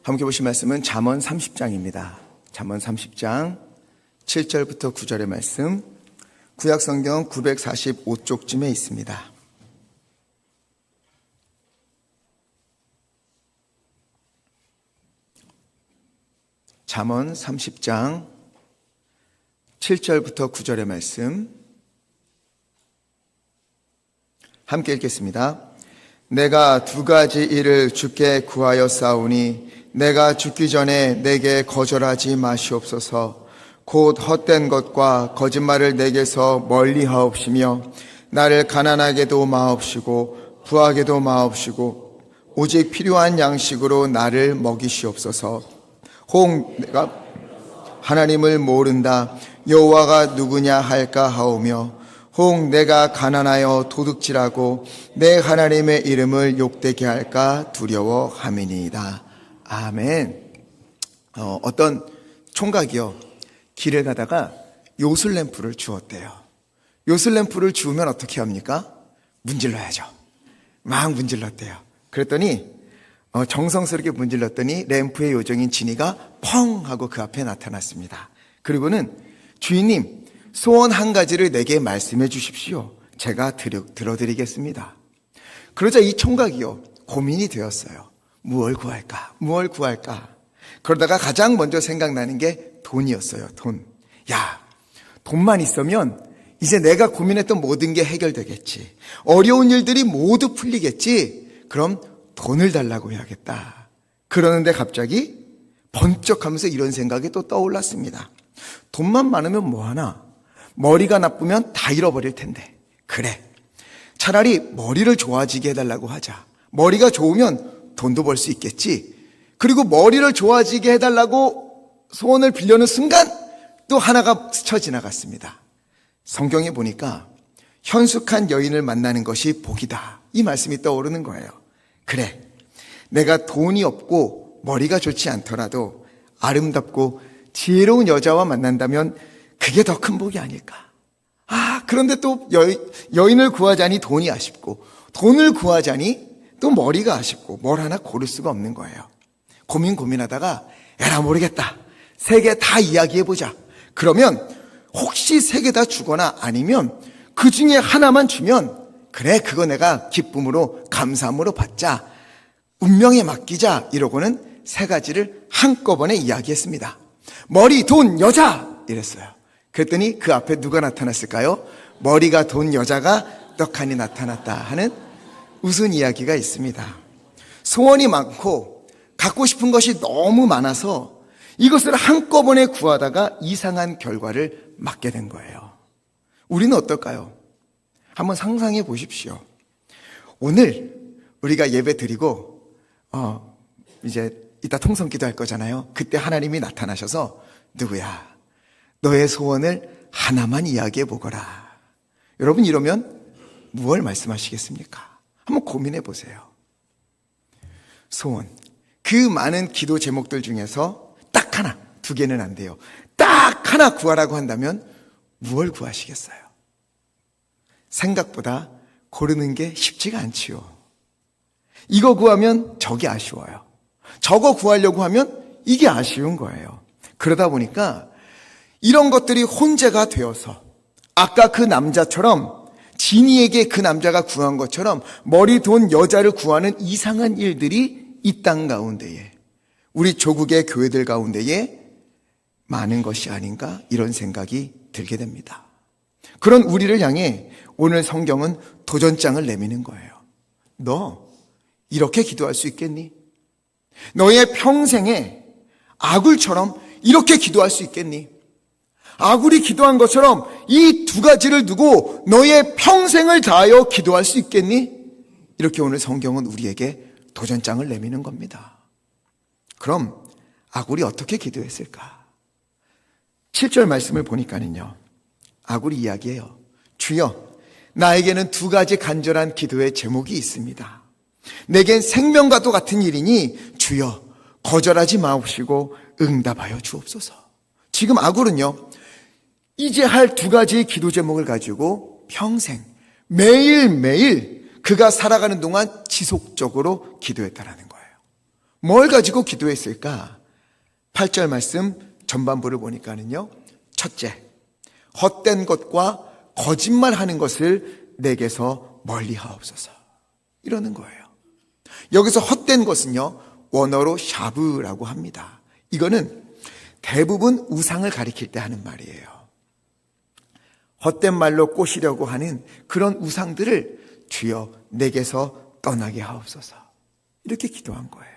함께 보실 말씀은 잠언 30장입니다. 잠언 30장 7절부터 9절의 말씀, 구약성경 945쪽쯤에 있습니다. 잠언 30장 7절부터 9절의 말씀 함께 읽겠습니다. 내가 두 가지 일을 주께 구하였사오니 내가 죽기 전에 내게 거절하지 마시옵소서. 곧 헛된 것과 거짓말을 내게서 멀리하옵시며 나를 가난하게도 마옵시고 부하게도 마옵시고 오직 필요한 양식으로 나를 먹이시옵소서. 혹 내가 하나님을 모른다 여호와가 누구냐 할까 하오며 혹 내가 가난하여 도둑질하고 내 하나님의 이름을 욕되게 할까 두려워함이니이다. 아멘. 어떤 총각이요, 길을 가다가 요술램프를 주었대요. 요술램프를 주우면 어떻게 합니까? 문질러야죠. 막 문질렀대요. 그랬더니 정성스럽게 문질렀더니 램프의 요정인 지니가 펑 하고 그 앞에 나타났습니다. 그리고는 주인님, 소원 한 가지를 내게 말씀해 주십시오. 제가 들어드리겠습니다. 그러자 이 총각이요, 고민이 되었어요. 무엇을 구할까? 무엇을 구할까? 그러다가 가장 먼저 생각나는 게 돈이었어요. 돈. 야, 돈만 있으면 이제 내가 고민했던 모든 게 해결되겠지. 어려운 일들이 모두 풀리겠지. 그럼 돈을 달라고 해야겠다. 그러는데 갑자기 번쩍하면서 이런 생각이 또 떠올랐습니다. 돈만 많으면 뭐하나? 머리가 나쁘면 다 잃어버릴 텐데. 그래, 차라리 머리를 좋아지게 해달라고 하자. 머리가 좋으면 돈도 벌 수 있겠지. 그리고 머리를 좋아지게 해달라고 소원을 빌려는 순간 또 하나가 스쳐 지나갔습니다. 성경에 보니까 현숙한 여인을 만나는 것이 복이다, 이 말씀이 떠오르는 거예요. 그래, 내가 돈이 없고 머리가 좋지 않더라도 아름답고 지혜로운 여자와 만난다면 그게 더 큰 복이 아닐까. 그런데 또 여인을 구하자니 돈이 아쉽고, 돈을 구하자니 또 머리가 아쉽고, 뭘 하나 고를 수가 없는 거예요. 고민하다가 에라 모르겠다, 세 개 다 이야기해보자. 그러면 혹시 세 개 다 주거나 아니면 그 중에 하나만 주면 그래, 그거 내가 기쁨으로 감사함으로 받자, 운명에 맡기자, 이러고는 세 가지를 한꺼번에 이야기했습니다. 머리, 돈, 여자 이랬어요. 그랬더니 그 앞에 누가 나타났을까요? 머리가 돈 여자가 떡하니 나타났다 하는 웃은 이야기가 있습니다. 소원이 많고 갖고 싶은 것이 너무 많아서 이것을 한꺼번에 구하다가 이상한 결과를 맞게 된 거예요. 우리는 어떨까요? 한번 상상해 보십시오. 오늘 우리가 예배 드리고 이제 이따 통성기도 할 거잖아요. 그때 하나님이 나타나셔서 누구야, 너의 소원을 하나만 이야기해 보거라. 여러분, 이러면 무엇을 말씀하시겠습니까? 한번 고민해 보세요. 소원, 그 많은 기도 제목들 중에서 딱 하나, 두 개는 안 돼요. 딱 하나 구하라고 한다면 무엇을 구하시겠어요? 생각보다 고르는 게 쉽지가 않지요. 이거 구하면 저게 아쉬워요. 저거 구하려고 하면 이게 아쉬운 거예요. 그러다 보니까 이런 것들이 혼재가 되어서 아까 그 남자처럼, 지니에게 그 남자가 구한 것처럼 머리, 돈, 여자를 구하는 이상한 일들이 이 땅 가운데에, 우리 조국의 교회들 가운데에 많은 것이 아닌가, 이런 생각이 들게 됩니다. 그런 우리를 향해 오늘 성경은 도전장을 내미는 거예요. 너 이렇게 기도할 수 있겠니? 너의 평생에 아굴처럼 이렇게 기도할 수 있겠니? 아굴이 기도한 것처럼 이 두 가지를 두고 너의 평생을 다하여 기도할 수 있겠니? 이렇게 오늘 성경은 우리에게 도전장을 내미는 겁니다. 그럼 아굴이 어떻게 기도했을까? 7절 말씀을 보니까는요, 아굴이 이야기해요. 주여, 나에게는 두 가지 간절한 기도의 제목이 있습니다. 내겐 생명과도 같은 일이니 주여 거절하지 마옵시고 응답하여 주옵소서. 지금 아굴은요, 이제 할 두 가지의 기도 제목을 가지고 평생 매일매일 그가 살아가는 동안 지속적으로 기도했다라는 거예요. 뭘 가지고 기도했을까? 8절 말씀 전반부를 보니까는요, 첫째, 헛된 것과 거짓말하는 것을 내게서 멀리하옵소서, 이러는 거예요. 여기서 헛된 것은요, 원어로 샤브라고 합니다. 이거는 대부분 우상을 가리킬 때 하는 말이에요. 헛된 말로 꼬시려고 하는 그런 우상들을 주여 내게서 떠나게 하옵소서, 이렇게 기도한 거예요.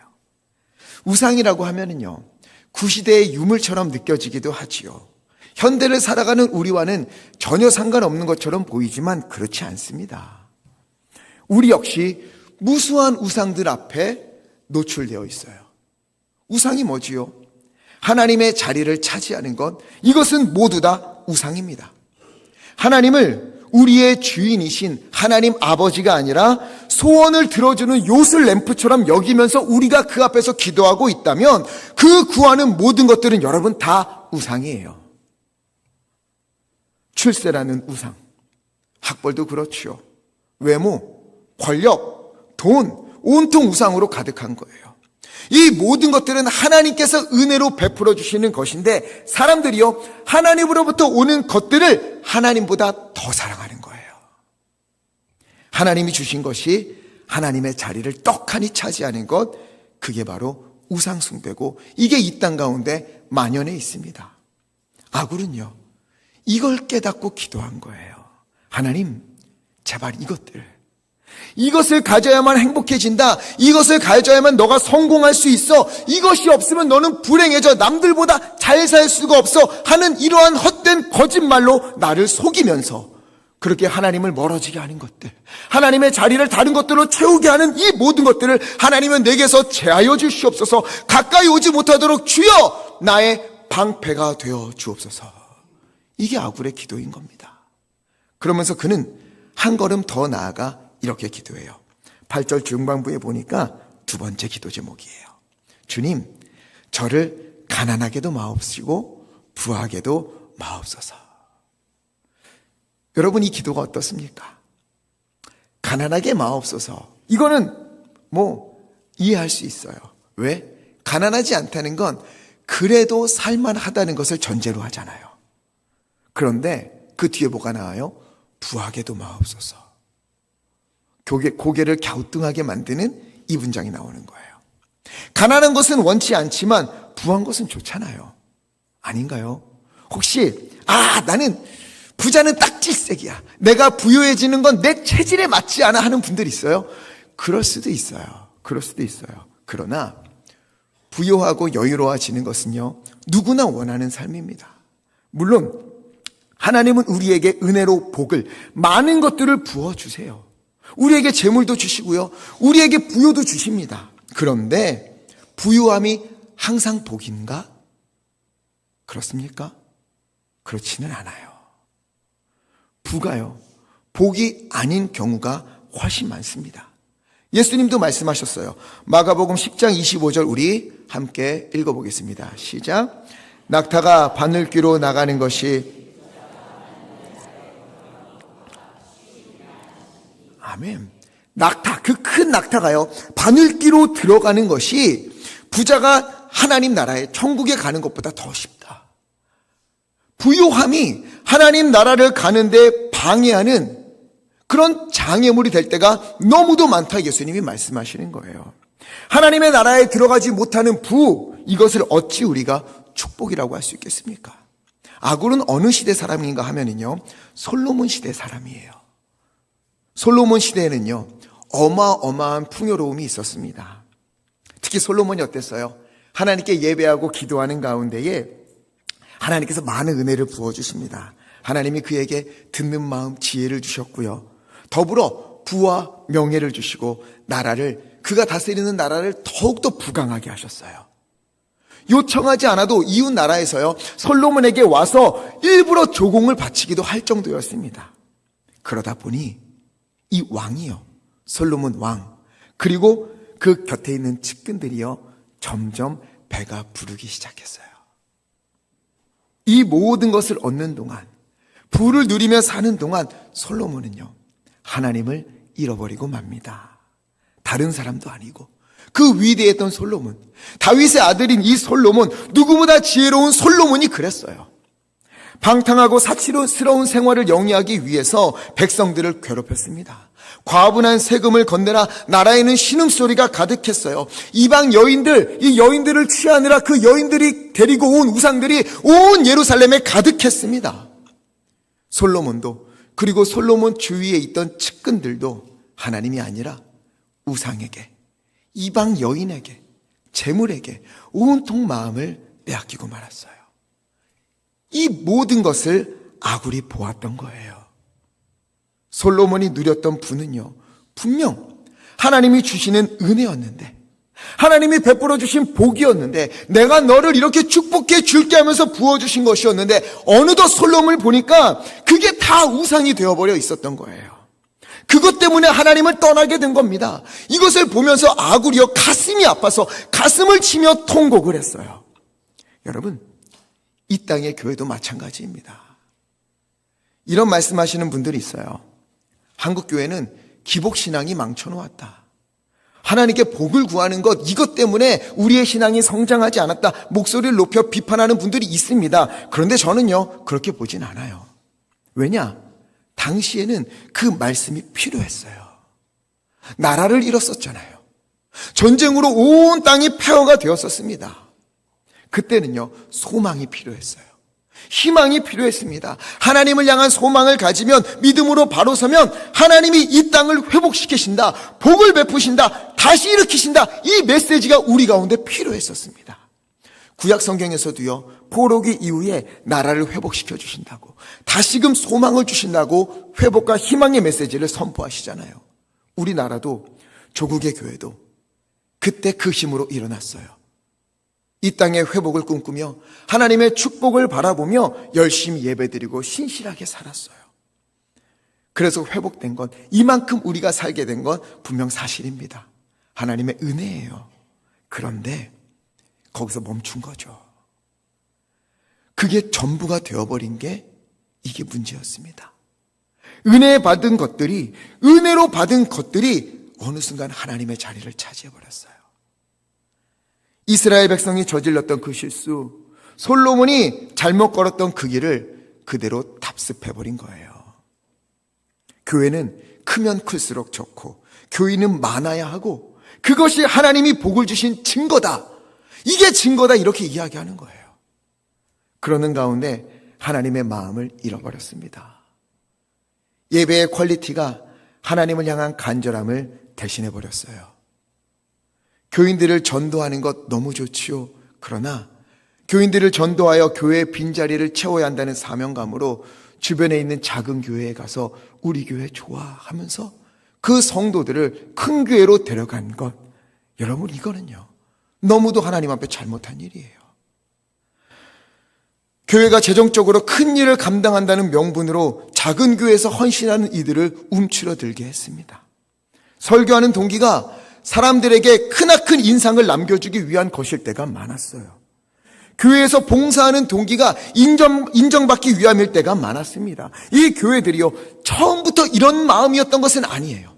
우상이라고 하면은요, 구시대의 유물처럼 느껴지기도 하지요. 현대를 살아가는 우리와는 전혀 상관없는 것처럼 보이지만 그렇지 않습니다. 우리 역시 무수한 우상들 앞에 노출되어 있어요. 우상이 뭐지요? 하나님의 자리를 차지하는 것, 이것은 모두 다 우상입니다. 하나님을 우리의 주인이신 하나님 아버지가 아니라 소원을 들어주는 요술 램프처럼 여기면서 우리가 그 앞에서 기도하고 있다면 그 구하는 모든 것들은 여러분 다 우상이에요. 출세라는 우상, 학벌도 그렇죠. 외모, 권력, 돈, 온통 우상으로 가득한 거예요. 이 모든 것들은 하나님께서 은혜로 베풀어 주시는 것인데 사람들이요, 하나님으로부터 오는 것들을 하나님보다 더 사랑하는 거예요. 하나님이 주신 것이 하나님의 자리를 떡하니 차지하는 것, 그게 바로 우상 숭배고 이게 이 땅 가운데 만연해 있습니다. 아굴은요, 이걸 깨닫고 기도한 거예요. 하나님, 제발 이것을 가져야만 행복해진다. 이것을 가져야만 너가 성공할 수 있어. 이것이 없으면 너는 불행해져. 남들보다 잘 살 수가 없어. 하는 이러한 헛된 거짓말로 나를 속이면서 그렇게 하나님을 멀어지게 하는 것들, 하나님의 자리를 다른 것들로 채우게 하는 이 모든 것들을 하나님은 내게서 제하여 주시옵소서. 가까이 오지 못하도록 주여 나의 방패가 되어 주옵소서. 이게 아굴의 기도인 겁니다. 그러면서 그는 한 걸음 더 나아가 이렇게 기도해요. 8절 중반부에 보니까 두 번째 기도 제목이에요. 주님, 저를 가난하게도 마옵시고 부하게도 마옵소서. 여러분, 이 기도가 어떻습니까? 가난하게 마옵소서. 이거는 이해할 수 있어요. 왜? 가난하지 않다는 건 그래도 살만하다는 것을 전제로 하잖아요. 그런데 그 뒤에 뭐가 나와요? 부하게도 마옵소서. 고개를 갸우뚱하게 만드는 이 문장이 나오는 거예요. 가난한 것은 원치 않지만 부한 것은 좋잖아요. 아닌가요? 혹시 나는 부자는 딱 질색이야, 내가 부유해지는 건 내 체질에 맞지 않아 하는 분들 있어요? 그럴 수도 있어요. 그러나 부유하고 여유로워지는 것은요, 누구나 원하는 삶입니다. 물론 하나님은 우리에게 은혜로 복을, 많은 것들을 부어주세요. 우리에게 재물도 주시고요, 우리에게 부유도 주십니다. 그런데 부유함이 항상 복인가? 그렇습니까? 그렇지는 않아요. 부가요, 복이 아닌 경우가 훨씬 많습니다. 예수님도 말씀하셨어요. 마가복음 10장 25절 우리 함께 읽어보겠습니다. 시작. 낙타가 바늘귀로 나가는 것이, 아멘. 낙타, 그 큰 낙타가요, 바늘귀로 들어가는 것이 부자가 하나님 나라에 천국에 가는 것보다 더 쉽다. 부유함이 하나님 나라를 가는데 방해하는 그런 장애물이 될 때가 너무도 많다, 예수님이 말씀하시는 거예요. 하나님의 나라에 들어가지 못하는 이것을 어찌 우리가 축복이라고 할 수 있겠습니까? 아굴은 어느 시대 사람인가 하면은요, 솔로몬 시대 사람이에요. 솔로몬 시대에는요, 어마어마한 풍요로움이 있었습니다. 특히 솔로몬이 어땠어요? 하나님께 예배하고 기도하는 가운데에 하나님께서 많은 은혜를 부어주십니다. 하나님이 그에게 듣는 마음, 지혜를 주셨고요, 더불어 부와 명예를 주시고 그가 다스리는 나라를 더욱더 부강하게 하셨어요. 요청하지 않아도 이웃 나라에서요, 솔로몬에게 와서 일부러 조공을 바치기도 할 정도였습니다. 그러다 보니 이 왕이요, 솔로몬 왕, 그리고 그 곁에 있는 측근들이요, 점점 배가 부르기 시작했어요. 이 모든 것을 얻는 동안, 부를 누리며 사는 동안 솔로몬은요, 하나님을 잃어버리고 맙니다. 다른 사람도 아니고 그 위대했던 솔로몬, 다윗의 아들인 이 솔로몬, 누구보다 지혜로운 솔로몬이 그랬어요. 방탕하고 사치스러운 생활을 영위하기 위해서 백성들을 괴롭혔습니다. 과분한 세금을 건네라 나라에는 신음소리가 가득했어요. 이방 여인들, 이 여인들을 취하느라 그 여인들이 데리고 온 우상들이 온 예루살렘에 가득했습니다. 솔로몬도, 그리고 솔로몬 주위에 있던 측근들도 하나님이 아니라 우상에게, 이방 여인에게, 재물에게 온통 마음을 빼앗기고 말았어요. 이 모든 것을 아굴이 보았던 거예요. 솔로몬이 누렸던 부는요, 분명 하나님이 주시는 은혜였는데, 하나님이 베풀어 주신 복이었는데, 내가 너를 이렇게 축복해 줄게 하면서 부어주신 것이었는데, 어느덧 솔로몬을 보니까 그게 다 우상이 되어버려 있었던 거예요. 그것 때문에 하나님을 떠나게 된 겁니다. 이것을 보면서 아굴이여 가슴이 아파서 가슴을 치며 통곡을 했어요. 여러분, 이 땅의 교회도 마찬가지입니다. 이런 말씀하시는 분들이 있어요. 한국 교회는 기복신앙이 망쳐놓았다. 하나님께 복을 구하는 것, 이것 때문에 우리의 신앙이 성장하지 않았다. 목소리를 높여 비판하는 분들이 있습니다. 그런데 저는요, 그렇게 보진 않아요. 왜냐? 당시에는 그 말씀이 필요했어요. 나라를 잃었었잖아요. 전쟁으로 온 땅이 폐허가 되었었습니다. 그때는요, 소망이 필요했어요. 희망이 필요했습니다. 하나님을 향한 소망을 가지면, 믿음으로 바로 서면 하나님이 이 땅을 회복시키신다, 복을 베푸신다, 다시 일으키신다, 이 메시지가 우리 가운데 필요했었습니다. 구약 성경에서도요, 포로기 이후에 나라를 회복시켜 주신다고, 다시금 소망을 주신다고 회복과 희망의 메시지를 선포하시잖아요. 우리나라도, 조국의 교회도 그때 그 힘으로 일어났어요. 이 땅의 회복을 꿈꾸며 하나님의 축복을 바라보며 열심히 예배드리고 신실하게 살았어요. 그래서 회복된 건, 이만큼 우리가 살게 된 건 분명 사실입니다. 하나님의 은혜예요. 그런데 거기서 멈춘 거죠. 그게 전부가 되어버린 게 이게 문제였습니다. 은혜로 받은 것들이 어느 순간 하나님의 자리를 차지해버렸어요. 이스라엘 백성이 저질렀던 그 실수, 솔로몬이 잘못 걸었던 그 길을 그대로 답습해버린 거예요. 교회는 크면 클수록 좋고, 교인은 많아야 하고, 그것이 하나님이 복을 주신 증거다, 이게 증거다, 이렇게 이야기하는 거예요. 그러는 가운데 하나님의 마음을 잃어버렸습니다. 예배의 퀄리티가 하나님을 향한 간절함을 대신해버렸어요. 교인들을 전도하는 것 너무 좋지요. 그러나 교인들을 전도하여 교회의 빈자리를 채워야 한다는 사명감으로 주변에 있는 작은 교회에 가서 우리 교회 좋아 하면서 그 성도들을 큰 교회로 데려간 것, 여러분, 이거는요, 너무도 하나님 앞에 잘못한 일이에요. 교회가 재정적으로 큰 일을 감당한다는 명분으로 작은 교회에서 헌신하는 이들을 움츠러들게 했습니다. 설교하는 동기가 사람들에게 크나큰 인상을 남겨주기 위한 것일 때가 많았어요. 교회에서 봉사하는 동기가 인정받기 위함일 때가 많았습니다. 이 교회들이요, 처음부터 이런 마음이었던 것은 아니에요.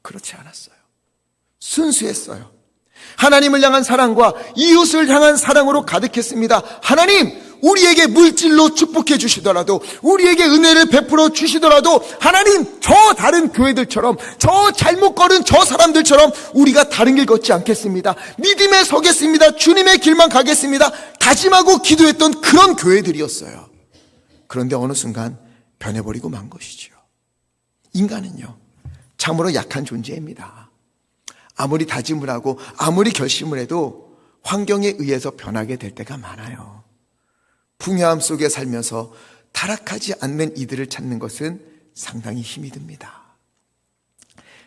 그렇지 않았어요. 순수했어요. 하나님을 향한 사랑과 이웃을 향한 사랑으로 가득했습니다. 하나님, 우리에게 물질로 축복해 주시더라도, 우리에게 은혜를 베풀어 주시더라도, 하나님, 저 다른 교회들처럼, 저 잘못 걸은 저 사람들처럼 우리가 다른 길 걷지 않겠습니다. 믿음에 서겠습니다. 주님의 길만 가겠습니다. 다짐하고 기도했던 그런 교회들이었어요. 그런데 어느 순간 변해버리고 만 것이죠. 인간은요, 참으로 약한 존재입니다. 아무리 다짐을 하고 아무리 결심을 해도 환경에 의해서 변하게 될 때가 많아요. 풍요함 속에 살면서 타락하지 않는 이들을 찾는 것은 상당히 힘이 듭니다.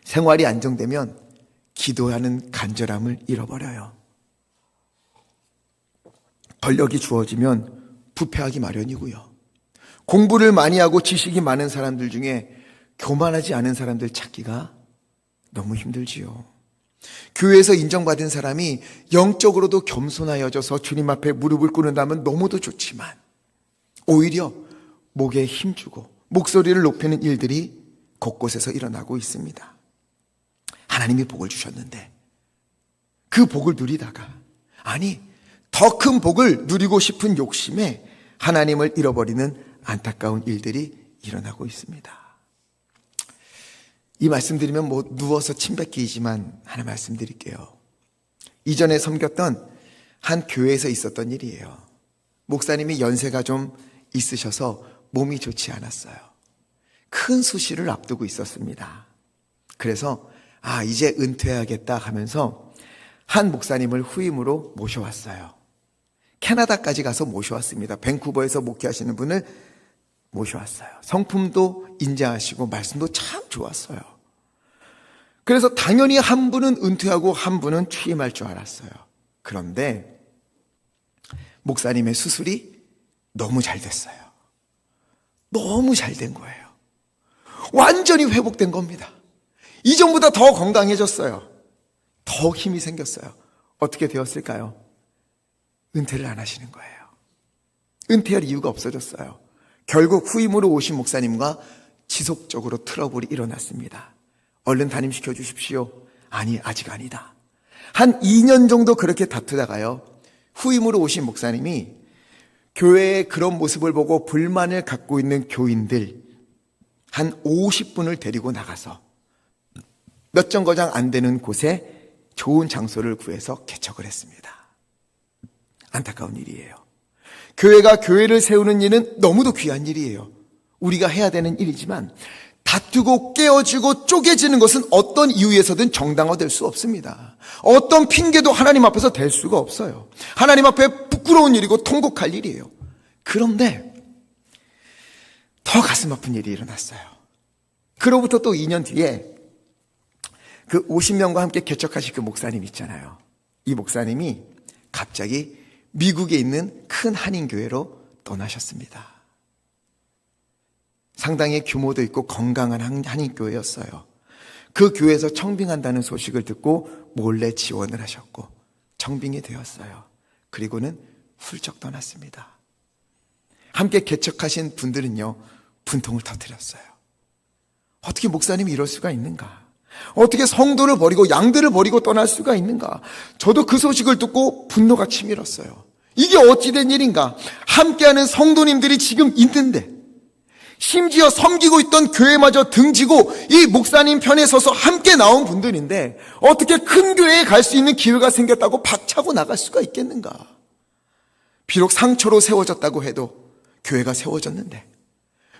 생활이 안정되면 기도하는 간절함을 잃어버려요. 권력이 주어지면 부패하기 마련이고요. 공부를 많이 하고 지식이 많은 사람들 중에 교만하지 않은 사람들 찾기가 너무 힘들지요. 교회에서 인정받은 사람이 영적으로도 겸손하여져서 주님 앞에 무릎을 꿇는다면 너무도 좋지만, 오히려 목에 힘주고 목소리를 높이는 일들이 곳곳에서 일어나고 있습니다. 하나님이 복을 주셨는데 그 복을 누리다가, 아니 더 큰 복을 누리고 싶은 욕심에 하나님을 잃어버리는 안타까운 일들이 일어나고 있습니다. 이 말씀 드리면 누워서 침 뱉기이지만 하나 말씀드릴게요. 이전에 섬겼던 한 교회에서 있었던 일이에요. 목사님이 연세가 좀 있으셔서 몸이 좋지 않았어요. 큰 수시를 앞두고 있었습니다. 그래서 이제 은퇴해야겠다 하면서 한 목사님을 후임으로 모셔왔어요. 캐나다까지 가서 모셔왔습니다. 밴쿠버에서 목회하시는 분을 모셔왔어요. 성품도 인자하시고 말씀도 참 좋았어요. 그래서 당연히 한 분은 은퇴하고 한 분은 취임할 줄 알았어요. 그런데 목사님의 수술이 너무 잘 됐어요. 너무 잘 된 거예요. 완전히 회복된 겁니다. 이전보다 더 건강해졌어요. 더 힘이 생겼어요. 어떻게 되었을까요? 은퇴를 안 하시는 거예요. 은퇴할 이유가 없어졌어요. 결국 후임으로 오신 목사님과 지속적으로 트러블이 일어났습니다. 얼른 담임시켜 주십시오. 아니, 아직 아니다. 한 2년 정도 그렇게 다투다가요, 후임으로 오신 목사님이 교회의 그런 모습을 보고 불만을 갖고 있는 교인들 한 50분을 데리고 나가서 몇 정거장 안 되는 곳에 좋은 장소를 구해서 개척을 했습니다. 안타까운 일이에요. 교회가 교회를 세우는 일은 너무도 귀한 일이에요. 우리가 해야 되는 일이지만 다투고 깨어지고 쪼개지는 것은 어떤 이유에서든 정당화될 수 없습니다. 어떤 핑계도 하나님 앞에서 댈 수가 없어요. 하나님 앞에 부끄러운 일이고 통곡할 일이에요. 그런데 더 가슴 아픈 일이 일어났어요. 그로부터 또 2년 뒤에 그 50명과 함께 개척하신 그 목사님 있잖아요. 이 목사님이 갑자기 미국에 있는 큰 한인교회로 떠나셨습니다. 상당히 규모도 있고 건강한 한인교회였어요. 그 교회에서 청빙한다는 소식을 듣고 몰래 지원을 하셨고 청빙이 되었어요. 그리고는 훌쩍 떠났습니다. 함께 개척하신 분들은요, 분통을 터뜨렸어요. 어떻게 목사님이 이럴 수가 있는가? 어떻게 성도를 버리고 양들을 버리고 떠날 수가 있는가? 저도 그 소식을 듣고 분노가 치밀었어요. 이게 어찌된 일인가? 함께하는 성도님들이 지금 있는데, 심지어 섬기고 있던 교회마저 등지고 이 목사님 편에 서서 함께 나온 분들인데 어떻게 큰 교회에 갈 수 있는 기회가 생겼다고 박차고 나갈 수가 있겠는가? 비록 상처로 세워졌다고 해도 교회가 세워졌는데,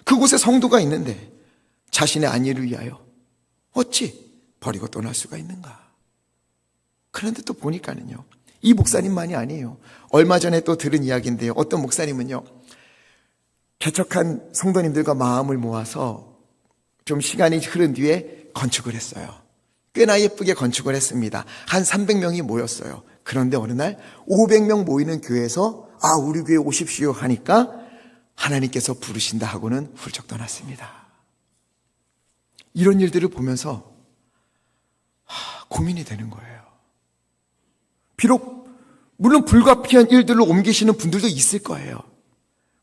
그곳에 성도가 있는데 자신의 안위를 위하여 어찌 버리고 떠날 수가 있는가? 그런데 또 보니까는요, 이 목사님만이 아니에요. 얼마 전에 또 들은 이야기인데요, 어떤 목사님은요, 개척한 성도님들과 마음을 모아서 좀 시간이 흐른 뒤에 건축을 했어요. 꽤나 예쁘게 건축을 했습니다. 한 300명이 모였어요. 그런데 어느 날 500명 모이는 교회에서 우리 교회 오십시오 하니까 하나님께서 부르신다 하고는 훌쩍 떠났습니다. 이런 일들을 보면서 고민이 되는 거예요. 비록 물론 불가피한 일들을 옮기시는 분들도 있을 거예요.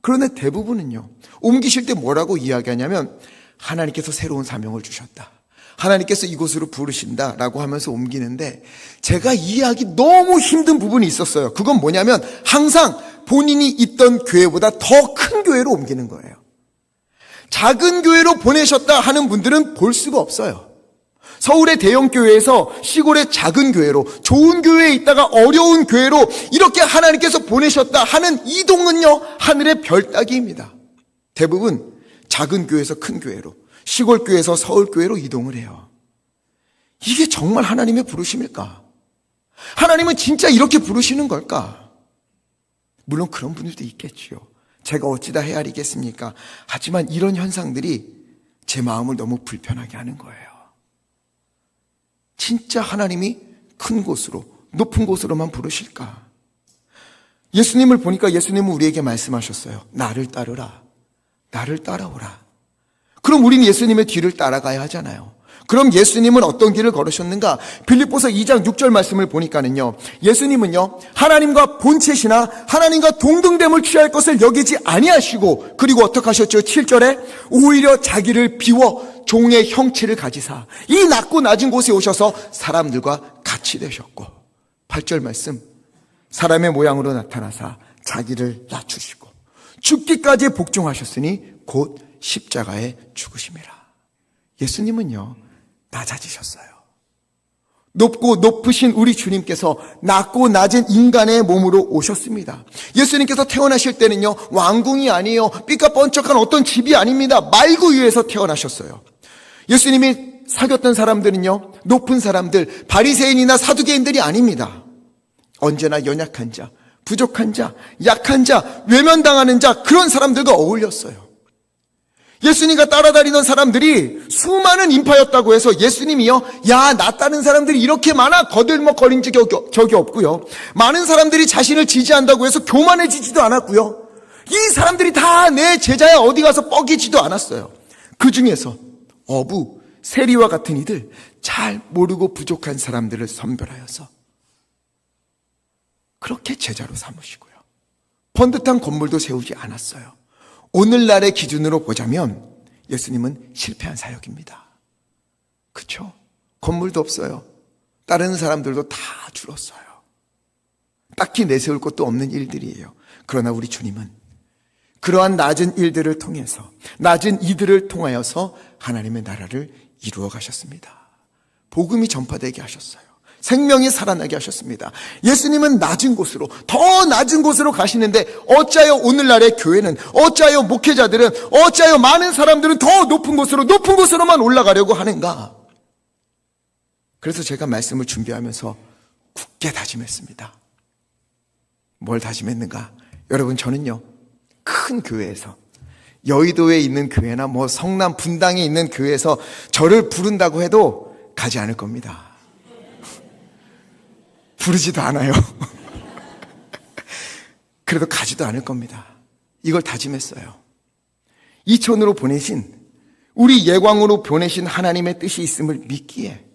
그런데 대부분은요, 옮기실 때 뭐라고 이야기하냐면 하나님께서 새로운 사명을 주셨다, 하나님께서 이곳으로 부르신다라고 하면서 옮기는데, 제가 이해하기 너무 힘든 부분이 있었어요. 그건 뭐냐면 항상 본인이 있던 교회보다 더 큰 교회로 옮기는 거예요. 작은 교회로 보내셨다 하는 분들은 볼 수가 없어요. 서울의 대형 교회에서 시골의 작은 교회로, 좋은 교회에 있다가 어려운 교회로 이렇게 하나님께서 보내셨다 하는 이동은요, 하늘의 별 따기입니다. 대부분 작은 교회에서 큰 교회로, 시골 교회에서 서울 교회로 이동을 해요. 이게 정말 하나님의 부르심일까? 하나님은 진짜 이렇게 부르시는 걸까? 물론 그런 분들도 있겠지요. 제가 어찌다 헤아리겠습니까? 하지만 이런 현상들이 제 마음을 너무 불편하게 하는 거예요. 진짜 하나님이 큰 곳으로, 높은 곳으로만 부르실까? 예수님을 보니까 예수님은 우리에게 말씀하셨어요. 나를 따르라. 나를 따라오라. 그럼 우리는 예수님의 뒤를 따라가야 하잖아요. 그럼 예수님은 어떤 길을 걸으셨는가? 빌립보서 2장 6절 말씀을 보니까는요, 예수님은요, 하나님과 본체시나 하나님과 동등됨을 취할 것을 여기지 아니하시고, 그리고 어떻게 하셨죠? 7절에 오히려 자기를 비워 종의 형체를 가지사 이 낮고 낮은 곳에 오셔서 사람들과 같이 되셨고, 8절 말씀, 사람의 모양으로 나타나사 자기를 낮추시고 죽기까지 복종하셨으니 곧 십자가에 죽으심이라. 예수님은요, 낮아지셨어요. 높고 높으신 우리 주님께서 낮고 낮은 인간의 몸으로 오셨습니다. 예수님께서 태어나실 때는요, 왕궁이 아니에요. 삐까뻔쩍한 어떤 집이 아닙니다. 말구 위에서 태어나셨어요. 예수님이 사귀었던 사람들은요, 높은 사람들, 바리새인이나 사두개인들이 아닙니다. 언제나 연약한 자, 부족한 자, 약한 자, 외면당하는 자, 그런 사람들과 어울렸어요. 예수님과 따라다니던 사람들이 수많은 인파였다고 해서 예수님이요, 야, 나 따른 사람들이 이렇게 많아 거들먹거린 적이 없고요. 많은 사람들이 자신을 지지한다고 해서 교만해지지도 않았고요. 이 사람들이 다 내 제자야 어디 가서 뻐기지도 않았어요. 그 중에서 어부, 세리와 같은 이들, 잘 모르고 부족한 사람들을 선별하여서 그렇게 제자로 삼으시고요. 번듯한 건물도 세우지 않았어요. 오늘날의 기준으로 보자면 예수님은 실패한 사역입니다. 그렇죠? 건물도 없어요. 다른 사람들도 다 줄었어요. 딱히 내세울 것도 없는 일들이에요. 그러나 우리 주님은 그러한 낮은 일들을 통해서, 낮은 이들을 통하여서 하나님의 나라를 이루어 가셨습니다. 복음이 전파되게 하셨어요. 생명이 살아나게 하셨습니다. 예수님은 낮은 곳으로, 더 낮은 곳으로 가시는데 어찌하여 오늘날의 교회는, 어찌하여 목회자들은, 어찌하여 많은 사람들은 더 높은 곳으로만 올라가려고 하는가? 그래서 제가 말씀을 준비하면서 굳게 다짐했습니다. 뭘 다짐했는가? 여러분, 저는요, 큰 교회에서, 여의도에 있는 교회나 성남 분당에 있는 교회에서 저를 부른다고 해도 가지 않을 겁니다. 부르지도 않아요. 그래도 가지도 않을 겁니다. 이걸 다짐했어요. 이천으로 보내신, 우리 예광으로 보내신 하나님의 뜻이 있음을 믿기에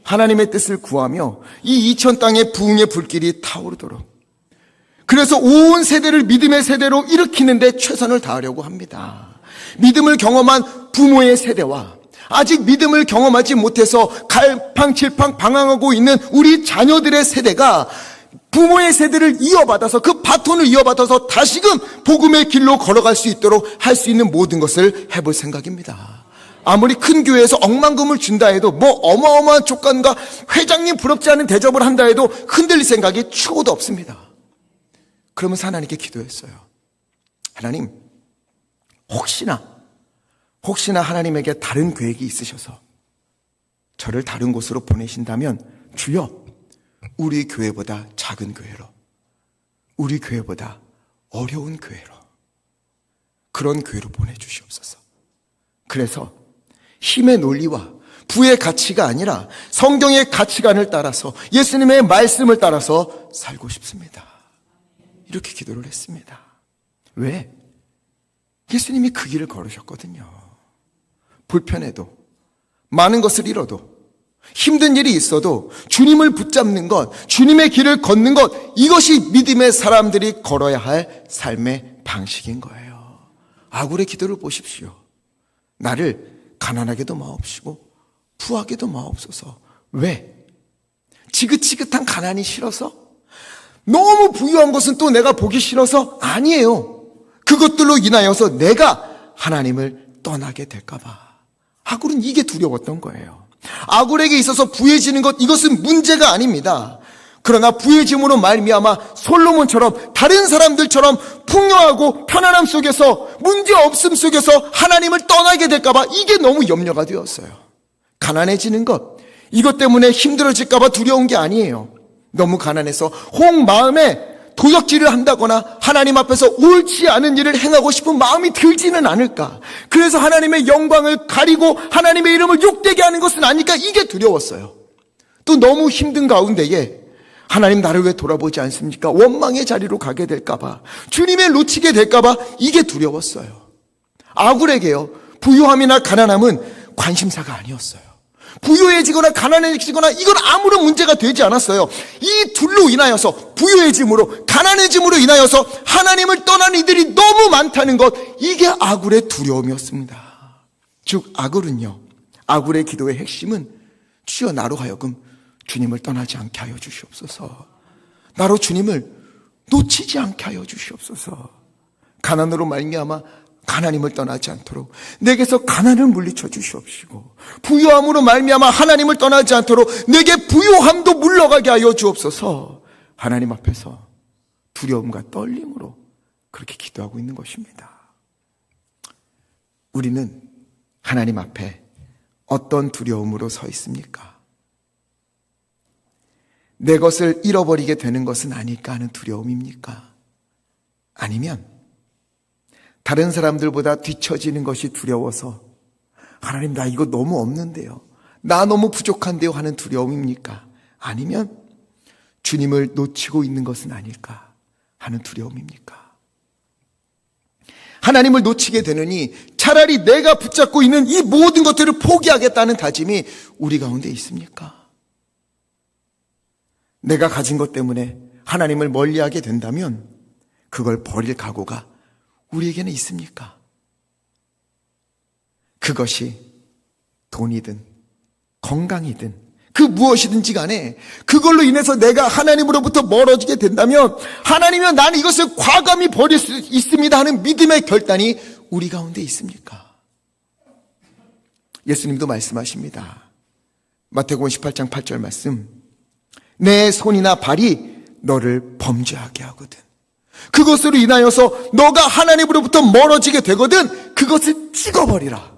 하나님의 뜻을 구하며 이 이천 땅에 부흥의 불길이 타오르도록, 그래서 온 세대를 믿음의 세대로 일으키는데 최선을 다하려고 합니다. 믿음을 경험한 부모의 세대와 아직 믿음을 경험하지 못해서 갈팡질팡 방황하고 있는 우리 자녀들의 세대가 부모의 세대를 이어받아서, 그 바톤을 이어받아서 다시금 복음의 길로 걸어갈 수 있도록 할 수 있는 모든 것을 해볼 생각입니다. 아무리 큰 교회에서 억만금을 준다 해도, 어마어마한 족관과 회장님 부럽지 않은 대접을 한다 해도 흔들릴 생각이 추구도 없습니다. 그러면서 하나님께 기도했어요. 하나님, 혹시나 하나님에게 다른 계획이 있으셔서 저를 다른 곳으로 보내신다면 주여, 우리 교회보다 작은 교회로, 우리 교회보다 어려운 교회로, 그런 교회로 보내주시옵소서. 그래서 힘의 논리와 부의 가치가 아니라 성경의 가치관을 따라서, 예수님의 말씀을 따라서 살고 싶습니다. 이렇게 기도를 했습니다. 왜? 예수님이 그 길을 걸으셨거든요. 불편해도, 많은 것을 잃어도, 힘든 일이 있어도 주님을 붙잡는 것, 주님의 길을 걷는 것, 이것이 믿음의 사람들이 걸어야 할 삶의 방식인 거예요. 아굴의 기도를 보십시오. 나를 가난하게도 마옵시고 부하게도 마옵소서. 왜? 지긋지긋한 가난이 싫어서? 너무 부유한 것은 또 내가 보기 싫어서? 아니에요. 그것들로 인하여서 내가 하나님을 떠나게 될까봐. 아굴은 이게 두려웠던 거예요. 아굴에게 있어서 부해지는 것, 이것은 문제가 아닙니다. 그러나 부해짐으로 말미암아 솔로몬처럼, 다른 사람들처럼 풍요하고 편안함 속에서, 문제 없음 속에서 하나님을 떠나게 될까봐 이게 너무 염려가 되었어요. 가난해지는 것, 이것 때문에 힘들어질까봐 두려운 게 아니에요. 너무 가난해서 혹 마음에 도적질을 한다거나 하나님 앞에서 옳지 않은 일을 행하고 싶은 마음이 들지는 않을까. 그래서 하나님의 영광을 가리고 하나님의 이름을 욕되게 하는 것은 아닐까, 이게 두려웠어요. 또 너무 힘든 가운데에 하나님 나를 왜 돌아보지 않습니까? 원망의 자리로 가게 될까봐, 주님을 놓치게 될까봐 이게 두려웠어요. 아굴에게요, 부유함이나 가난함은 관심사가 아니었어요. 부유해지거나 가난해지거나 이건 아무런 문제가 되지 않았어요. 이 둘로 인하여서, 부유해짐으로 가난해짐으로 인하여서 하나님을 떠난 이들이 너무 많다는 것, 이게 아굴의 두려움이었습니다. 즉 아굴은요, 아굴의 기도의 핵심은 주여 나로 하여금 주님을 떠나지 않게 하여 주시옵소서. 나로 주님을 놓치지 않게 하여 주시옵소서. 가난으로 말미암아 하나님을 떠나지 않도록 내게서 가난을 물리쳐 주시옵시고, 부유함으로 말미암아 하나님을 떠나지 않도록 내게 부유함도 물러가게 하여 주옵소서. 하나님 앞에서 두려움과 떨림으로 그렇게 기도하고 있는 것입니다. 우리는 하나님 앞에 어떤 두려움으로 서 있습니까? 내 것을 잃어버리게 되는 것은 아닐까 하는 두려움입니까? 아니면 다른 사람들보다 뒤처지는 것이 두려워서 하나님 나 이거 너무 없는데요, 나 너무 부족한데요 하는 두려움입니까? 아니면 주님을 놓치고 있는 것은 아닐까 하는 두려움입니까? 하나님을 놓치게 되느니 차라리 내가 붙잡고 있는 이 모든 것들을 포기하겠다는 다짐이 우리 가운데 있습니까? 내가 가진 것 때문에 하나님을 멀리하게 된다면 그걸 버릴 각오가 우리에게는 있습니까? 그것이 돈이든 건강이든 그 무엇이든지 간에 그걸로 인해서 내가 하나님으로부터 멀어지게 된다면 하나님이면 나는 이것을 과감히 버릴 수 있습니다 하는 믿음의 결단이 우리 가운데 있습니까? 예수님도 말씀하십니다. 마태복음 18장 8절 말씀, 내 손이나 발이 너를 범죄하게 하거든 그것으로 인하여서 너가 하나님으로부터 멀어지게 되거든 그것을 찍어버리라.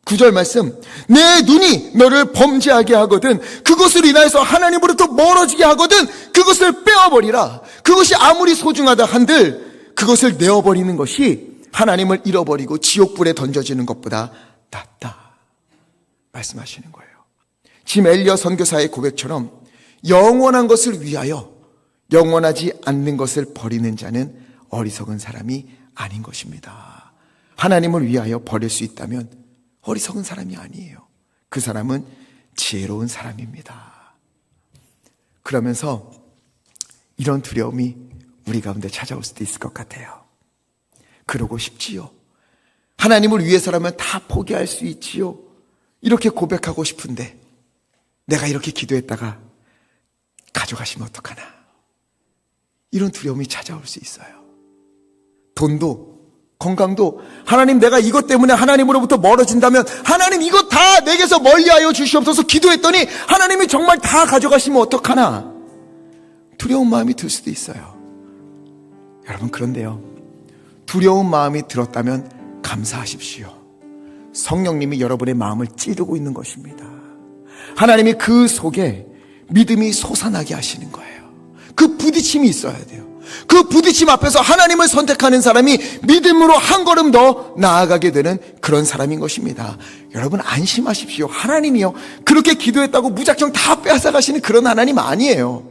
9절 말씀, 내 눈이 너를 범죄하게 하거든 그것으로 인하여서 하나님으로부터 멀어지게 하거든 그것을 빼어버리라. 그것이 아무리 소중하다 한들 그것을 내어버리는 것이 하나님을 잃어버리고 지옥불에 던져지는 것보다 낫다 말씀하시는 거예요. 짐 엘리어 선교사의 고백처럼 영원한 것을 위하여 영원하지 않는 것을 버리는 자는 어리석은 사람이 아닌 것입니다. 하나님을 위하여 버릴 수 있다면 어리석은 사람이 아니에요. 그 사람은 지혜로운 사람입니다. 그러면서 이런 두려움이 우리 가운데 찾아올 수도 있을 것 같아요. 그러고 싶지요. 하나님을 위해서라면 다 포기할 수 있지요. 이렇게 고백하고 싶은데 내가 이렇게 기도했다가 가져가시면 어떡하나. 이런 두려움이 찾아올 수 있어요. 돈도 건강도 하나님 내가 이것 때문에 하나님으로부터 멀어진다면 하나님 이것 다 내게서 멀리하여 주시옵소서 기도했더니 하나님이 정말 다 가져가시면 어떡하나. 두려운 마음이 들 수도 있어요. 여러분 그런데요, 두려운 마음이 들었다면 감사하십시오. 성령님이 여러분의 마음을 찌르고 있는 것입니다. 하나님이 그 속에 믿음이 솟아나게 하시는 거예요. 그 부딪힘이 있어야 돼요. 그 부딪힘 앞에서 하나님을 선택하는 사람이 믿음으로 한 걸음 더 나아가게 되는 그런 사람인 것입니다. 여러분 안심하십시오. 하나님이요 그렇게 기도했다고 무작정 다 빼앗아가시는 그런 하나님 아니에요.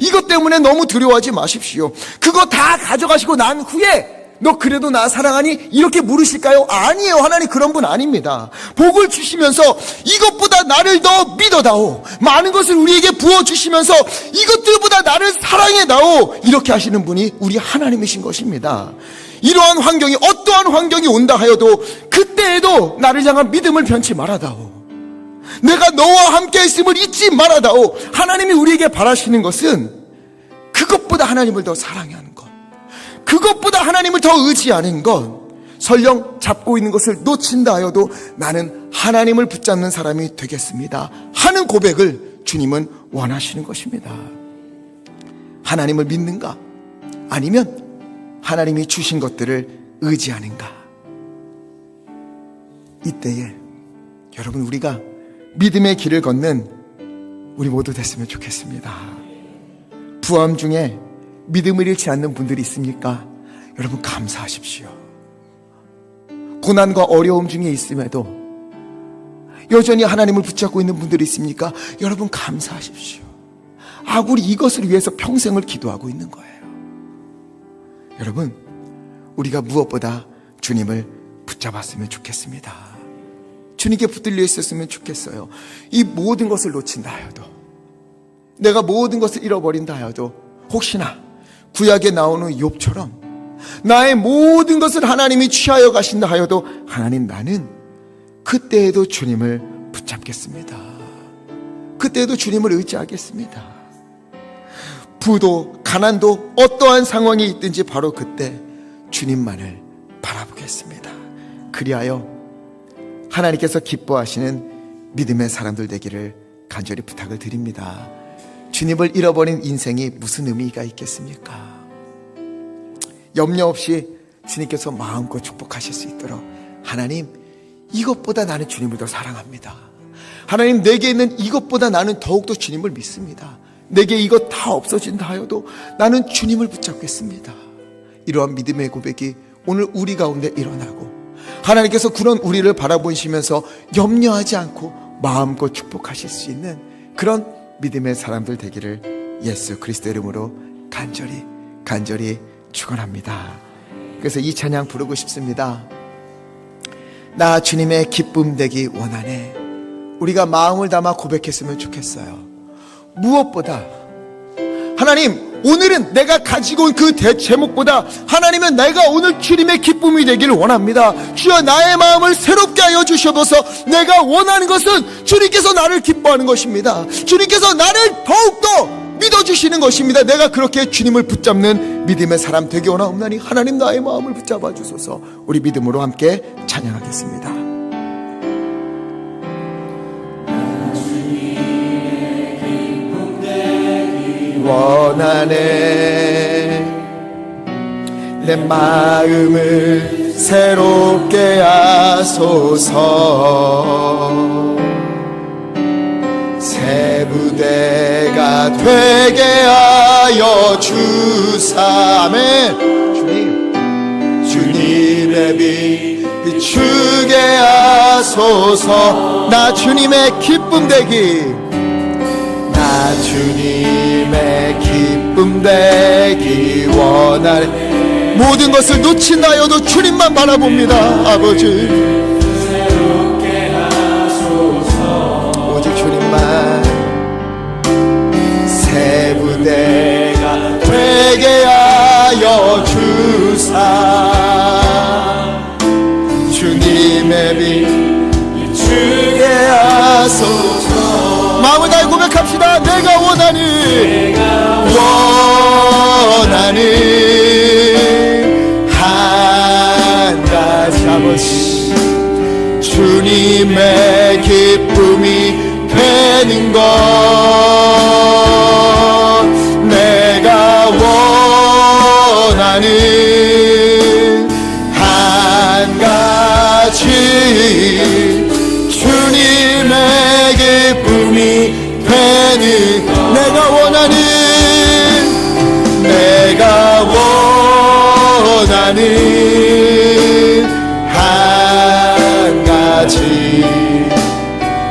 이것 때문에 너무 두려워하지 마십시오. 그거 다 가져가시고 난 후에 너 그래도 나 사랑하니? 이렇게 물으실까요? 아니에요. 하나님 그런 분 아닙니다. 복을 주시면서 이것보다 나를 더 믿어다오, 많은 것을 우리에게 부어주시면서 이것들보다 나를 사랑해다오, 이렇게 하시는 분이 우리 하나님이신 것입니다. 이러한 환경이 어떠한 환경이 온다 하여도 그때에도 나를 향한 믿음을 변치 말아다오, 내가 너와 함께 있음을 잊지 말아다오. 하나님이 우리에게 바라시는 것은 그것보다 하나님을 더 사랑하는 것, 그것보다 하나님을 더 의지하는 것, 설령 잡고 있는 것을 놓친다 하여도 나는 하나님을 붙잡는 사람이 되겠습니다 하는 고백을 주님은 원하시는 것입니다. 하나님을 믿는가? 아니면 하나님이 주신 것들을 의지하는가? 이때에 여러분 우리가 믿음의 길을 걷는 우리 모두 됐으면 좋겠습니다. 부암 중에 믿음을 잃지 않는 분들이 있습니까? 여러분 감사하십시오. 고난과 어려움 중에 있음에도 여전히 하나님을 붙잡고 있는 분들이 있습니까? 여러분 감사하십시오. 아굴이 이것을 위해서 평생을 기도하고 있는 거예요. 여러분 우리가 무엇보다 주님을 붙잡았으면 좋겠습니다. 주님께 붙들려 있었으면 좋겠어요. 이 모든 것을 놓친다 하여도, 내가 모든 것을 잃어버린다 하여도, 혹시나 구약에 나오는 욥처럼 나의 모든 것을 하나님이 취하여 가신다 하여도 하나님 나는 그때에도 주님을 붙잡겠습니다. 그때도 주님을 의지하겠습니다. 부도 가난도 어떠한 상황이 있든지 바로 그때 주님만을 바라보겠습니다. 그리하여 하나님께서 기뻐하시는 믿음의 사람들 되기를 간절히 부탁을 드립니다. 주님을 잃어버린 인생이 무슨 의미가 있겠습니까? 염려 없이 주님께서 마음껏 축복하실 수 있도록, 하나님, 이것보다 나는 주님을 더 사랑합니다. 하나님, 내게 있는 이것보다 나는 더욱더 주님을 믿습니다. 내게 이것 다 없어진다 하여도 나는 주님을 붙잡겠습니다. 이러한 믿음의 고백이 오늘 우리 가운데 일어나고, 하나님께서 그런 우리를 바라보시면서 염려하지 않고 마음껏 축복하실 수 있는 그런 믿음의 사람들 되기를 예수 그리스도 이름으로 간절히 축원합니다. 그래서 이 찬양 부르고 싶습니다. 나 주님의 기쁨 되기 원하네. 우리가 마음을 담아 고백했으면 좋겠어요. 무엇보다 하나님, 오늘은 내가 가지고 온 그 제목보다 하나님은 내가 오늘 주님의 기쁨이 되기를 원합니다. 주여, 나의 마음을 새롭게 하여 주셔서 내가 원하는 것은 주님께서 나를 기뻐하는 것입니다. 주님께서 나를 더욱더 믿어주시는 것입니다. 내가 그렇게 주님을 붙잡는 믿음의 사람 되기 원하옵나니 하나님, 나의 마음을 붙잡아 주소서. 우리 믿음으로 함께 찬양하겠습니다. 원하네. 내 마음을 새롭게 하소서. 새 부대가 되게 하여 주사. 아멘. 주님의 빛 비추게 하소서. 나 주님의 기쁨 되기, 나 주님의 기쁨 되기 원하네. 모든 것을 놓친다 하여도 주님만 바라봅니다. 아버지, 새롭게 하소서. 오직 주님만. 새 부대가 되게 하여 주사. 주님의 빛 비추게 하소서. 마음을 다해 고백합시다. 내가 원하는 한 가지, 아버지, 주님의 기쁨이 되는 것. 내가 원하는 한 가지, 주님의 기쁨이 되는. 내가 원하는 한 가지,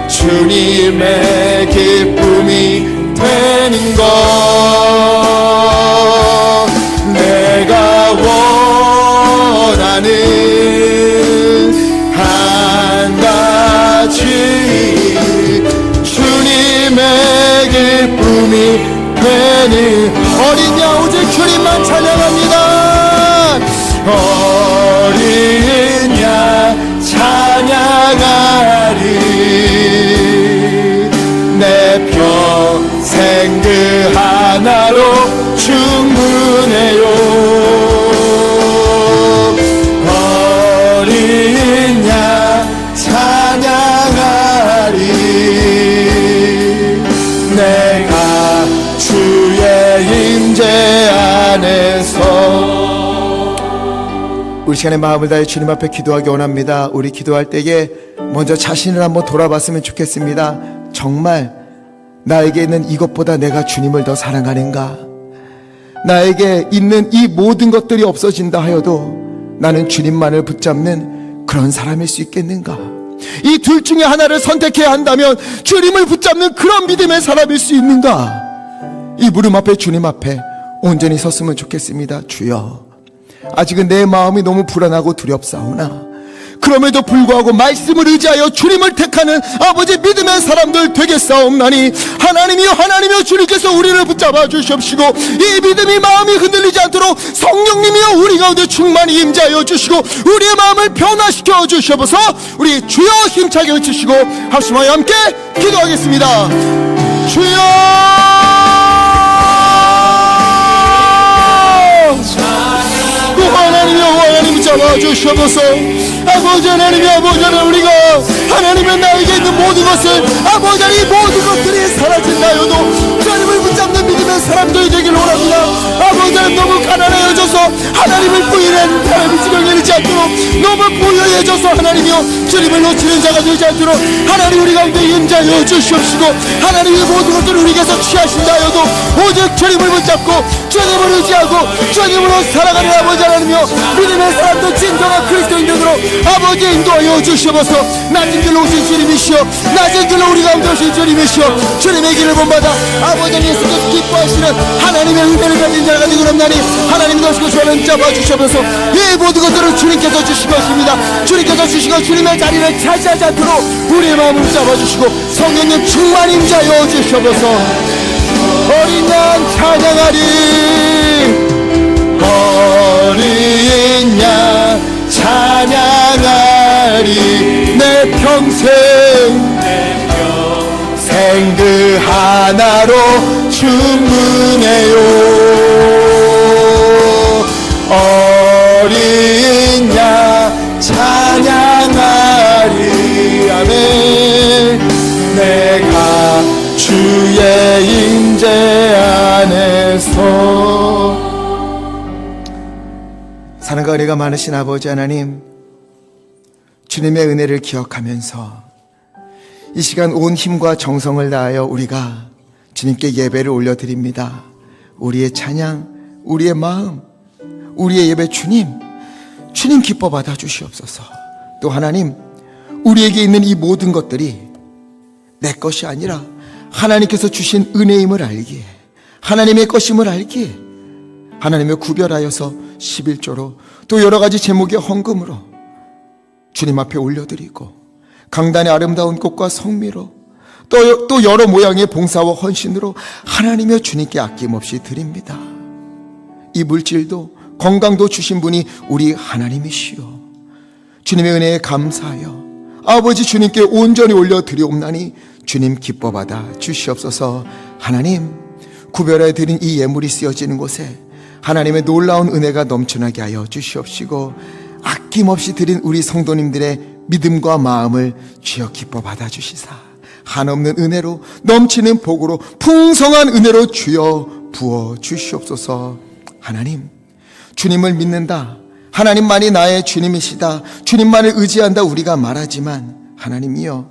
주님의 기쁨이 되는 것. 내가 원하는 한 가지, 주님의 기쁨이 되는. 어린 양 오직 주님만 찬양합니다. 어린 양 찬양하리. 내 평생 그 하나로 충분해요. 어린 양 찬양하리. 내가 주의 임재 안에서. 우리 시간에 마음을 다해 주님 앞에 기도하기 원합니다. 우리 기도할 때에 먼저 자신을 한번 돌아봤으면 좋겠습니다. 정말 나에게 있는 이것보다 내가 주님을 더 사랑하는가? 나에게 있는 이 모든 것들이 없어진다 하여도 나는 주님만을 붙잡는 그런 사람일 수 있겠는가? 이 둘 중에 하나를 선택해야 한다면 주님을 붙잡는 그런 믿음의 사람일 수 있는가? 이 무릎 앞에 주님 앞에 온전히 섰으면 좋겠습니다. 주여, 아직은 내 마음이 너무 불안하고 두렵사오나 그럼에도 불구하고 말씀을 의지하여 주님을 택하는 아버지 믿음의 사람들 되겠사옵나니 하나님이여 주님께서 우리를 붙잡아 주시옵시고 이 믿음이 마음이 흔들리지 않도록 성령님이여 우리 가운데 충만히 임재하여 주시고 우리의 마음을 변화시켜 주시옵소서. 우리 주여 힘차게 외치시고 합심하여 함께 기도하겠습니다. 주여 또 하나님 잡아주셔서 아버지 하나님이 아버지 하나님 우리가 하나님의 나에게 있는 모든 것을 아버지 하나님 이 모든 것들이 사라진다여도 하나님을 붙잡는 믿음의 사람들이 되기를 원합니다. 아버지 하나님 너무 가난해져서 하나님을 부인한 사람이 지금 열리지 않도록 너무 부유해져서 하나님이여 주님을 놓치는 자가 되지 않도록 하나님 우리 가운데 임자여 주시옵시고 하나님의 모든 것들을 우리에게서 취하신다 하여도 오직 주님을 붙잡고 주님을 의지하고 주님으로 살아가는 아버지 하나님이여 믿음의 사람들 진정한 그리스도인들로 아버지 인도하여 주시옵소서. 낮은 길로 오신 주님이시여 낮은 길로 우리 가운데 오신 주님이시여 주님의 길을 본받아 아버지 예수께서 기뻐하시는 하나님의 은혜를 가진 자가 되고 없나니 하나님 도시고 저를 잡아주시옵소서. 이 모든 것들을 주님께서 주신 것입니다. 주님께서 주시고 주님의 자리를 차지하지 않도록 우리의 마음을 잡아주시고 성령님 충만 임자여 주시옵소서. 어린 양 찬양하리 어린 양 찬양하리 내 평생 그 하나로 충분해요. 어린 양 찬양하리 아멘. 내가 주의 임재 안에서 사랑과 은혜가 많으신 아버지 하나님 주님의 은혜를 기억하면서 이 시간 온 힘과 정성을 다하여 우리가 주님께 예배를 올려드립니다. 우리의 찬양, 우리의 마음, 우리의 예배 주님 기뻐 받아 주시옵소서. 또 하나님 우리에게 있는 이 모든 것들이 내 것이 아니라 하나님께서 주신 은혜임을 알기에 하나님의 것임을 알기에 하나님을 구별하여서 11조로 또 여러 가지 제목의 헌금으로 주님 앞에 올려드리고 강단의 아름다운 꽃과 성미로 또 여러 모양의 봉사와 헌신으로 하나님의 주님께 아낌없이 드립니다. 이 물질도 건강도 주신 분이 우리 하나님이시오. 주님의 은혜에 감사하여 아버지 주님께 온전히 올려드리옵나니 주님 기뻐받아 주시옵소서. 하나님 구별해 드린 이 예물이 쓰여지는 곳에 하나님의 놀라운 은혜가 넘쳐나게 하여 주시옵시고 아낌없이 드린 우리 성도님들의 믿음과 마음을 주여 기뻐 받아주시사 한없는 은혜로 넘치는 복으로 풍성한 은혜로 주여 부어 주시옵소서. 하나님 주님을 믿는다 하나님만이 나의 주님이시다 주님만을 의지한다 우리가 말하지만 하나님이여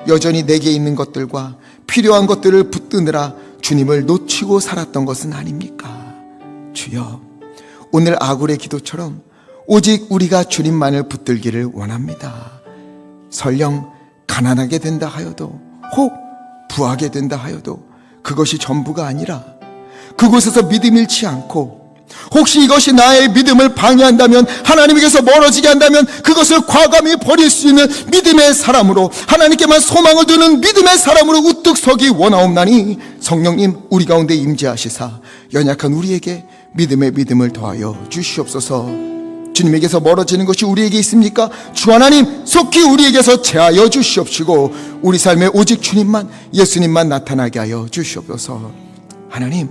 여전히 내게 있는 것들과 필요한 것들을 붙드느라 주님을 놓치고 살았던 것은 아닙니까? 주여 오늘 아굴의 기도처럼 오직 우리가 주님만을 붙들기를 원합니다. 설령 가난하게 된다 하여도 혹 부하게 된다 하여도 그것이 전부가 아니라 그곳에서 믿음 잃지 않고 혹시 이것이 나의 믿음을 방해한다면 하나님에게서 멀어지게 한다면 그것을 과감히 버릴 수 있는 믿음의 사람으로 하나님께만 소망을 두는 믿음의 사람으로 우뚝 서기 원하옵나니 성령님 우리 가운데 임재하시사 연약한 우리에게 믿음의 믿음을 더하여 주시옵소서. 주님에게서 멀어지는 것이 우리에게 있습니까? 주 하나님 속히 우리에게서 제하여 주시옵시고 우리 삶에 오직 주님만 예수님만 나타나게 하여 주시옵소서. 하나님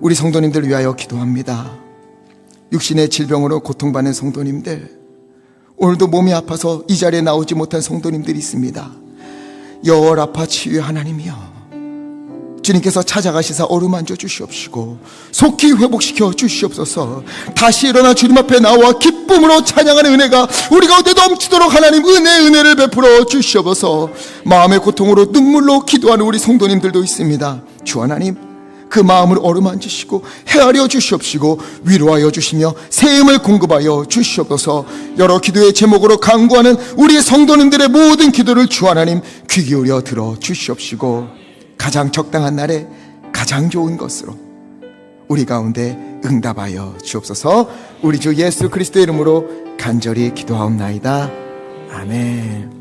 우리 성도님들 위하여 기도합니다. 육신의 질병으로 고통받는 성도님들 오늘도 몸이 아파서 이 자리에 나오지 못한 성도님들이 있습니다. 열 아파 치유의 하나님이여 주님께서 찾아가시사 어루만져 주시옵시고 속히 회복시켜 주시옵소서. 다시 일어나 주님 앞에 나와 기쁨으로 찬양하는 은혜가 우리 가운데 넘치도록 하나님 은혜를 베풀어 주시옵소서. 마음의 고통으로 눈물로 기도하는 우리 성도님들도 있습니다. 주 하나님 그 마음을 어루만지시고 헤아려 주시옵시고 위로하여 주시며 새 힘을 공급하여 주시옵소서. 여러 기도의 제목으로 간구하는 우리 성도님들의 모든 기도를 주 하나님 귀 기울여 들어 주시옵시고 가장 적당한 날에 가장 좋은 것으로 우리 가운데 응답하여 주옵소서. 우리 주 예수 그리스도의 이름으로 간절히 기도하옵나이다. 아멘.